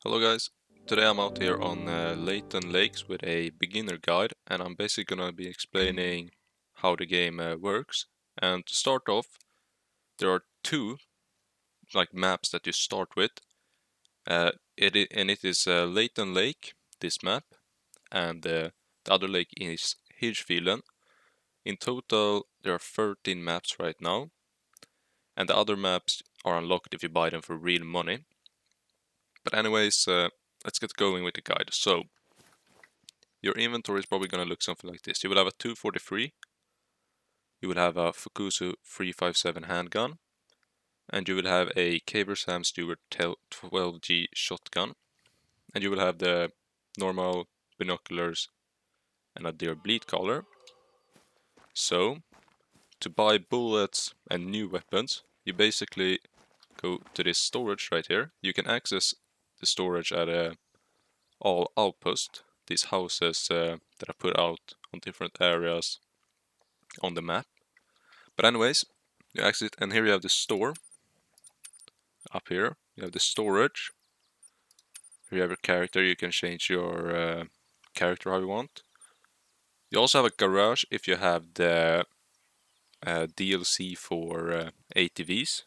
Hello guys, today I'm out here on Layton Lakes with a beginner guide and I'm basically gonna be explaining how the game works. And to start off, there are two maps that you start with. It is Layton Lake, this map, and the other lake is Hirschfielen. In total, there are 13 maps right now, and the other maps are unlocked if you buy them for real money. But anyways, let's get going with the guide. So, your inventory is probably going to look something like this. You will have a 243, you will have a Fukusu 357 handgun, and you will have a Caber Sam Stewart 12G shotgun, and you will have the normal binoculars and a deer bleed collar. So, to buy bullets and new weapons, you basically go to this storage right here. You can access the storage at all outposts, these houses that are put out on different areas on the map. But anyways, you exit and here you have the store. Up here you have the storage. Here you have your character, you can change your character how you want. You also have a garage if you have the DLC for ATVs.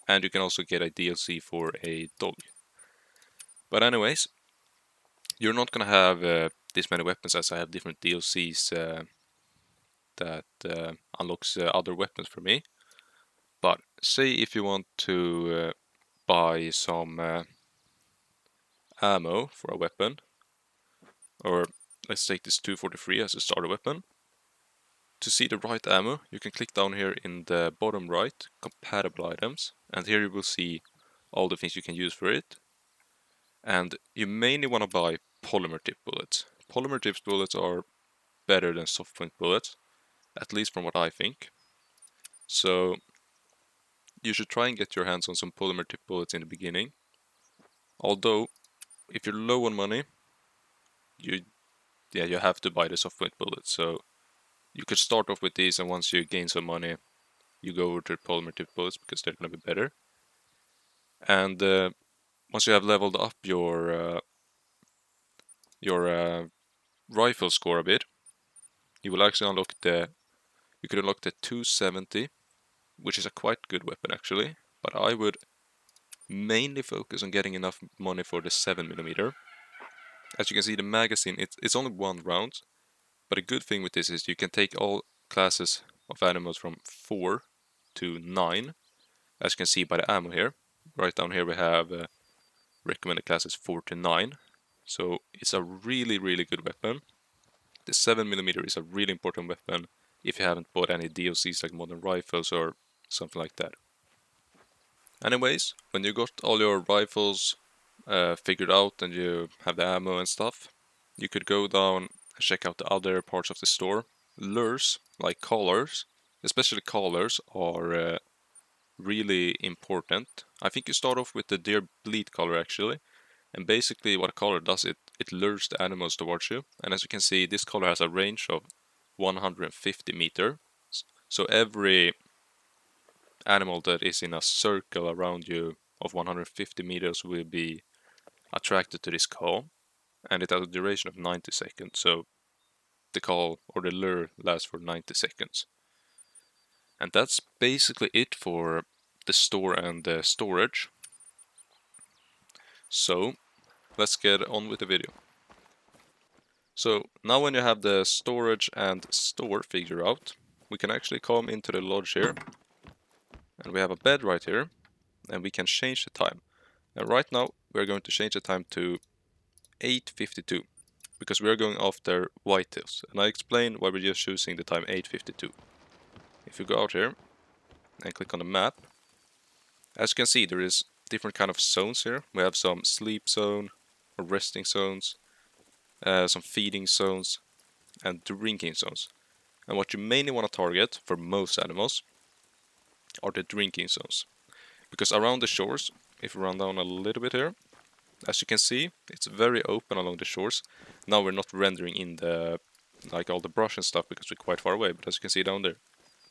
And you can also get a DLC for a dog. But anyways, you're not gonna have this many weapons as I have different DLCs that unlocks other weapons for me. But say if you want to buy some ammo for a weapon, or let's take this 243 as a starter weapon. To see the right ammo, you can click down here in the bottom right, compatible items, and here you will see all the things you can use for it. And you mainly want to buy polymer tip bullets. Polymer tip bullets are better than soft point bullets, at least from what I think. So you should try and get your hands on some polymer tip bullets in the beginning. Although, if you're low on money, you have to buy the soft point bullets. So you could start off with these, and once you gain some money, you go over to polymer tip bullets because they're gonna be better. And once you have leveled up your rifle score a bit, you will actually unlock you could unlock the 270, which is a quite good weapon actually. But I would mainly focus on getting enough money for the 7mm. As you can see, the magazine it's only one round, but a good thing with this is you can take all classes of animals from 4 to 9. As you can see by the ammo here, right down here we have recommended classes 4 to 9. So it's a really good weapon. The 7mm is a really important weapon if you haven't bought any DLCs like modern rifles or something like that. Anyways, when you got all your rifles figured out and you have the ammo and stuff, you could go down and check out the other parts of the store. Lures, like collars, especially collars, are really important. I think you start off with the deer bleed collar actually, and basically what a collar does, it lures the animals towards you. And as you can see, this collar has a range of 150 meters. So every animal that is in a circle around you of 150 meters will be attracted to this call, and it has a duration of 90 seconds. So the call or the lure lasts for 90 seconds. And that's basically it for the store and the storage. So let's get on with the video. So now when you have the storage and store figured out, we can actually come into the lodge here, and we have a bed right here, and we can change the time. And right now we're going to change the time to 8:52 because we're going after whitetails, and I explain why we're just choosing the time 8:52. If you go out here and click on the map, as you can see there is different kind of zones here. We have some sleep zone or resting zones, some feeding zones, and drinking zones. And what you mainly want to target for most animals are the drinking zones, because around the shores, if you run down a little bit here, as you can see, it's very open along the shores. Now we're not rendering in the all the brush and stuff because we're quite far away, but as you can see down there,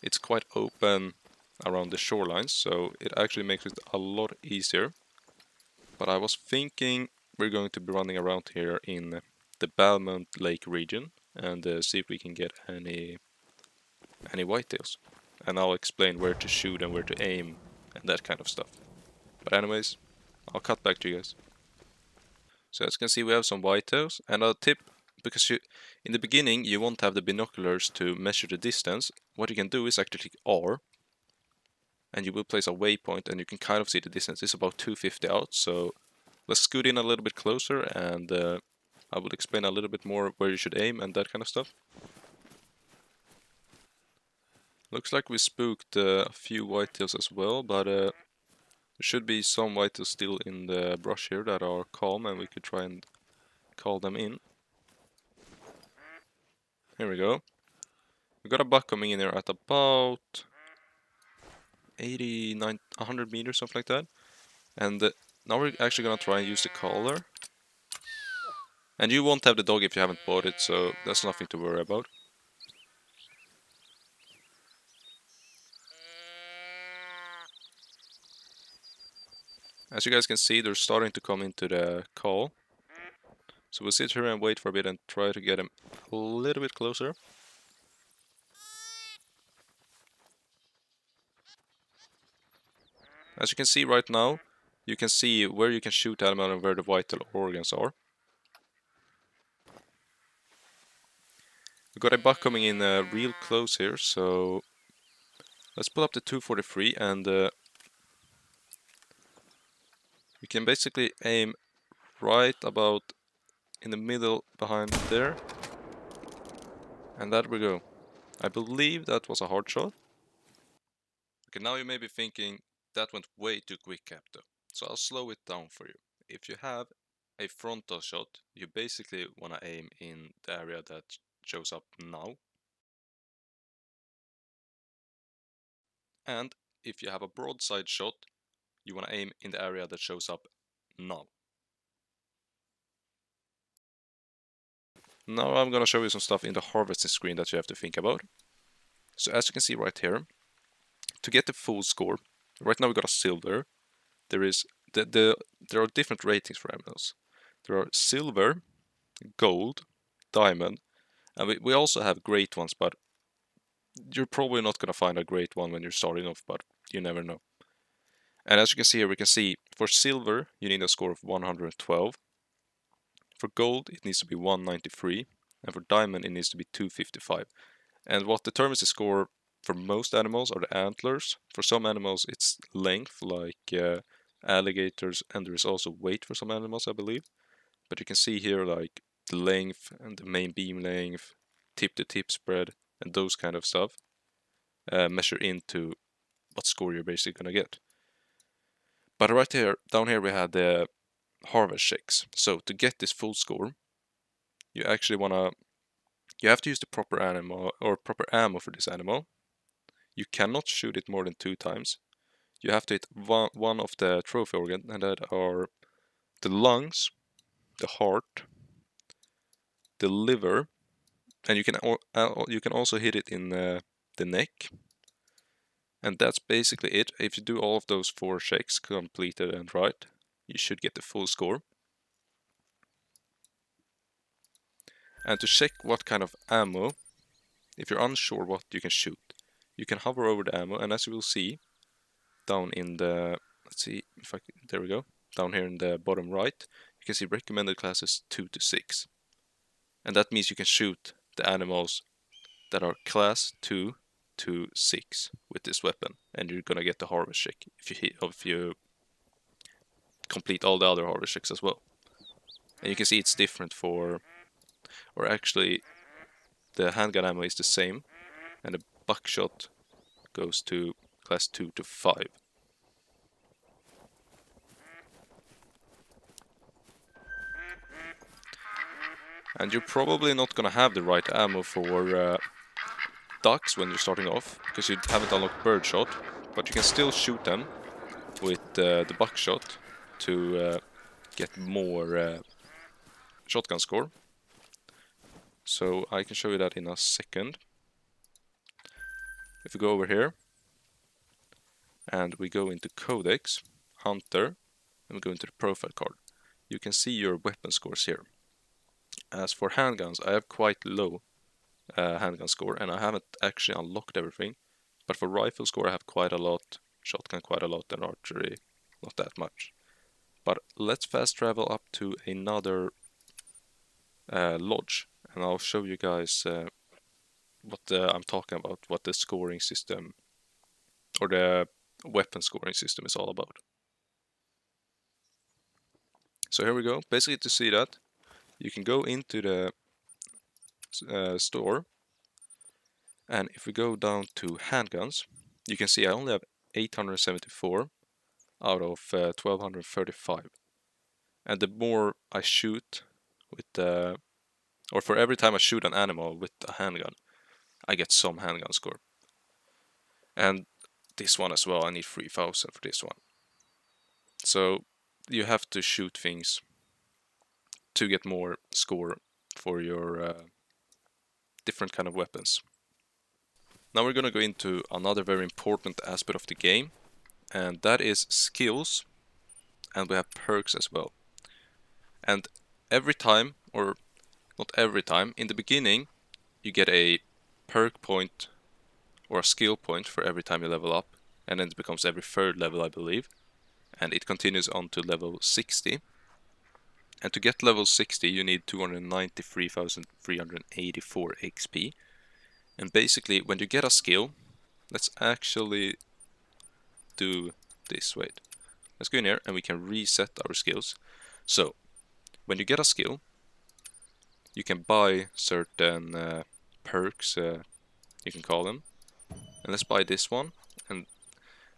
it's quite open around the shorelines, so it actually makes it a lot easier But I was thinking we're going to be running around here in the Balmont Lake region and see if we can get any whitetails. And I'll explain where to shoot and where to aim and that kind of stuff. But anyways, I'll cut back to you guys. So as you can see, we have some whitetails, and a tip, because in the beginning you won't have the binoculars to measure the distance, what you can do is actually click R, and you will place a waypoint, and you can kind of see the distance. It's about 250 out, so let's scoot in a little bit closer, and I will explain a little bit more where you should aim and that kind of stuff. Looks like we spooked a few whitetails as well, but there should be some whitetails still in the brush here that are calm, and we could try and call them in. Here we go. We got a buck coming in here at about 80, 90, 100 meters, something like that. And now we're actually gonna try and use the collar. And you won't have the dog if you haven't bought it, so that's nothing to worry about. As you guys can see, they're starting to come into the call. So we'll sit here and wait for a bit and try to get them a little bit closer. As you can see right now, you can see where you can shoot animal and where the vital organs are. We got a buck coming in real close here, so let's pull up the 243 and we can basically aim right about in the middle behind there. And there we go. I believe that was a hard shot. Okay, now you may be thinking that went way too quick, Capto. So I'll slow it down for you. If you have a frontal shot, you basically want to aim in the area that shows up now. And if you have a broadside shot, you want to aim in the area that shows up now. Now I'm gonna show you some stuff in the harvesting screen that you have to think about. So as you can see right here, to get the full score, right now we got a silver. There is there are different ratings for animals. There are silver, gold, diamond, and we also have great ones, but you're probably not gonna find a great one when you're starting off, but you never know. And as you can see here, we can see for silver you need a score of 112. For gold it needs to be 193, and for diamond it needs to be 255. And what determines the score for most animals are the antlers. For some animals it's length, like alligators, and there is also weight for some animals, I believe. But you can see here like the length and the main beam length, tip to tip spread, and those kind of stuff measure into what score you're basically gonna get. But right here, down here we had the harvest checks. So to get this full score, you actually you have to use the proper animal or proper ammo for this animal. You cannot shoot it more than 2 times. You have to hit one of the trophy organ, and that are the lungs, the heart, the liver, and you can also hit it in the neck. And that's basically it. If you do all of those 4 checks completed and right, you should get the full score. And to check what kind of ammo, if you're unsure what you can shoot, you can hover over the ammo, and as you will see down in the, let's see if there we go, down here in the bottom right, you can see recommended classes 2 to 6. And that means you can shoot the animals that are class 2 to 6 with this weapon, and you're gonna get the harvest check if you complete all the other harvest checks as well. And you can see it's different or actually the handgun ammo is the same, and the buckshot goes to class 2 to 5. And you're probably not gonna have the right ammo for ducks when you're starting off, because you haven't unlocked birdshot, but you can still shoot them with the buckshot to get more shotgun score. So I can show you that in a second. If we go over here and we go into Codex, Hunter, and we go into the profile card, you can see your weapon scores here. As for handguns, I have quite low handgun score, and I haven't actually unlocked everything. But for rifle score, I have quite a lot, shotgun quite a lot, and archery not that much. But let's fast travel up to another lodge, and I'll show you guys what I'm talking about, what the scoring system or the weapon scoring system is all about. So here we go. Basically, to see that, you can go into the store, and if we go down to handguns, you can see I only have 874 out of 1235. And the more I shoot with the, or for every time I shoot an animal with a handgun, I get some handgun score. And this one as well, I need 3000 for this one. So you have to shoot things to get more score for your different kind of weapons. Now we're going to go into another very important aspect of the game, and that is skills, and we have perks as well. And every time, or not every time, in the beginning you get a perk point or a skill point for every time you level up, and then it becomes every third level, I believe, and it continues on to level 60. And to get level 60 you need 293,384 XP. And basically when you get a skill, let's actually do this. Wait, let's go in here and we can reset our skills. So when you get a skill, you can buy certain perks, you can call them. And let's buy this one. And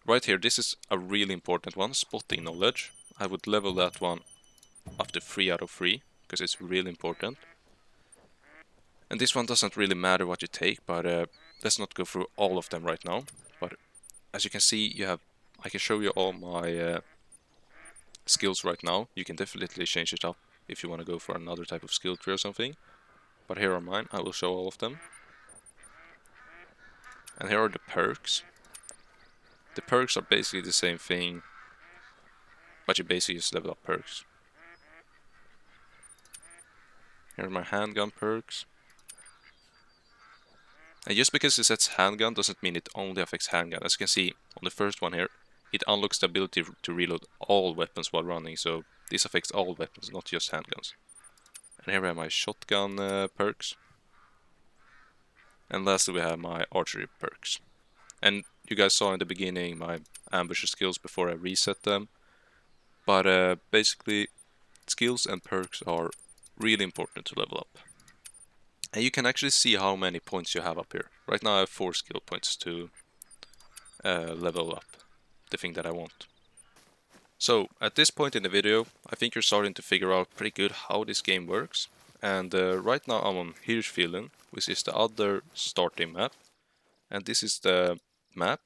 right here, this is a really important one, spotting knowledge. I would level that one up to 3 out of 3, because it's really important. And this one doesn't really matter what you take, but let's not go through all of them right now. But as you can see, you have, I can show you all my skills right now. You can definitely change it up if you want to go for another type of skill tree or something. But here are mine, I will show all of them. And here are the perks. The perks are basically the same thing, but you basically just level up perks. Here are my handgun perks. And just because it says handgun doesn't mean it only affects handgun. As you can see on the first one here, it unlocks the ability to reload all weapons while running, so this affects all weapons, not just handguns. And here we have my shotgun perks. And lastly we have my archery perks. And you guys saw in the beginning my ambusher skills before I reset them. But basically skills and perks are really important to level up. And you can actually see how many points you have up here. Right now I have 4 skill points to level up the thing that I want. So at this point in the video, I think you're starting to figure out pretty good how this game works. And right now I'm on Hirschfjällen, which is the other starting map. And this is the map.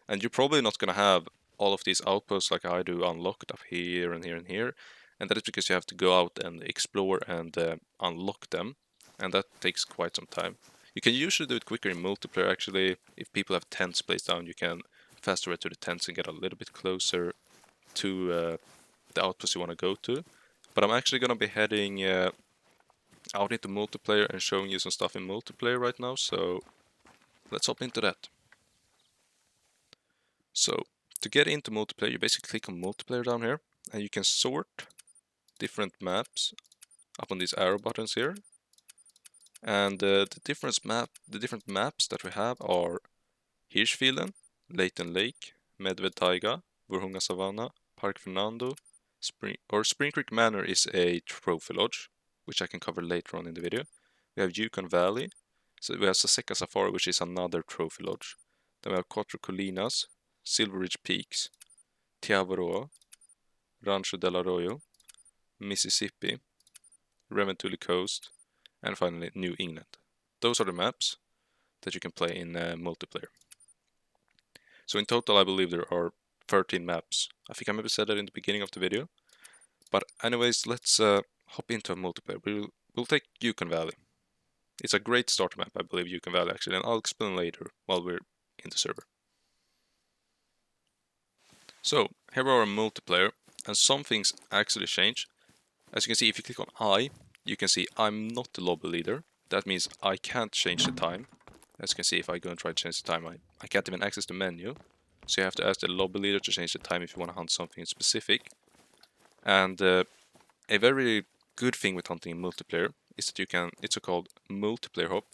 And you're probably not going to have all of these outposts like I do unlocked up here and here and here. And that is because you have to go out and explore and unlock them. And that takes quite some time. You can usually do it quicker in multiplayer actually. If people have tents placed down, you can fast forward to the tents and get a little bit closer to the outpost you want to go to. But I'm actually going to be heading out into multiplayer and showing you some stuff in multiplayer right now, so let's hop into that. So to get into multiplayer, you basically click on multiplayer down here, and you can sort different maps up on these arrow buttons here. And the different maps that we have are Hirschfjällen, Leighton Lake, Medved Taiga, Vurhunga Savannah, Park Fernando, Spring Creek Manor is a trophy lodge, which I can cover later on in the video. We have Yukon Valley, so we have Saseka Safari, which is another trophy lodge. Then we have Cuatro Colinas, Silver Ridge Peaks, Tiabaroa, Rancho del Arroyo, Mississippi, Reventuli Coast, and finally New England. Those are the maps that you can play in multiplayer. So in total I believe there are 13 maps. I think I maybe said that in the beginning of the video. But anyways, let's hop into a multiplayer. We'll take Yukon Valley. It's a great starter map, I believe, Yukon Valley actually, and I'll explain later while we're in the server. So here we are in multiplayer, and some things actually change. As you can see, if you click on I, you can see I'm not the lobby leader. That means I can't change the time. As you can see, if I go and try to change the time, I can't even access the menu. So you have to ask the lobby leader to change the time if you want to hunt something specific. And a very good thing with hunting in multiplayer is that you can, it's a called multiplayer hop.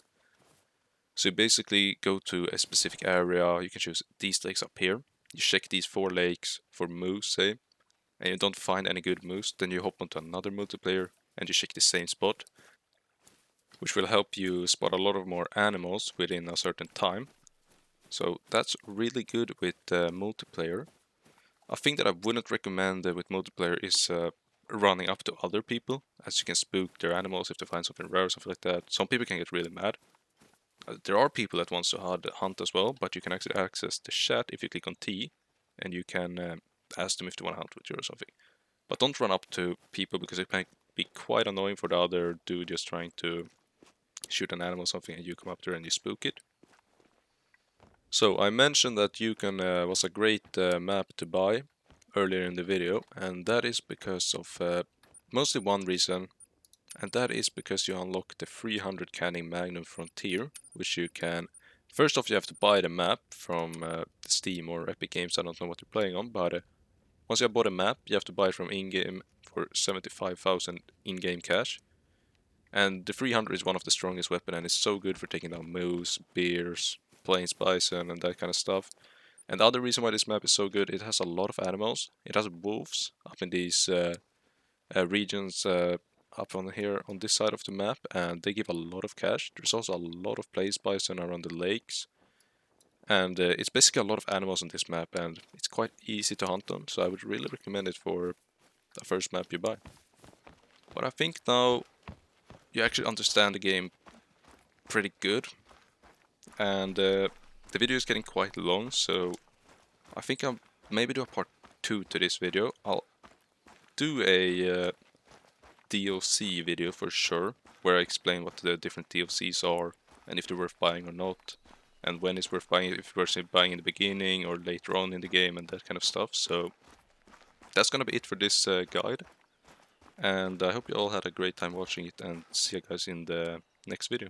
So you basically go to a specific area, you can choose these lakes up here. You check these 4 lakes for moose, say, and you don't find any good moose, then you hop onto another multiplayer and you check the same spot, which will help you spot a lot of more animals within a certain time. So that's really good with multiplayer. A thing that I wouldn't recommend with multiplayer is running up to other people, as you can spook their animals if they find something rare or something like that. Some people can get really mad. There are people that wants to hunt as well, but you can actually access the chat if you click on T, and you can ask them if they want to hunt with you or something. But don't run up to people because it can be quite annoying for the other dude just trying to shoot an animal or something and you come up there and you spook it. So I mentioned that Yukon was a great map to buy earlier in the video, and that is because of mostly one reason, and that is because you unlock the 300 canning Magnum Frontier, which you can... First off, you have to buy the map from Steam or Epic Games, I don't know what you're playing on, but once you have bought a map, you have to buy it from in-game for 75,000 in-game cash. And the 300 is one of the strongest weapon, and it's so good for taking down moose, bears, plains bison, and that kind of stuff. And the other reason why this map is so good, it has a lot of animals. It has wolves up in these regions up on here on this side of the map, and they give a lot of cash. There's also a lot of plains bison around the lakes. And it's basically a lot of animals on this map, and it's quite easy to hunt them, so I would really recommend it for the first map you buy. But I think now you actually understand the game pretty good, and the video is getting quite long, so I think I'll maybe do a part 2 to this video. I'll do a DLC video for sure, where I explain what the different DLCs are, and if they're worth buying or not, and when it's worth buying, if it's worth buying in the beginning or later on in the game, and that kind of stuff. So that's gonna be it for this guide, and I hope you all had a great time watching it, and see you guys in the next video.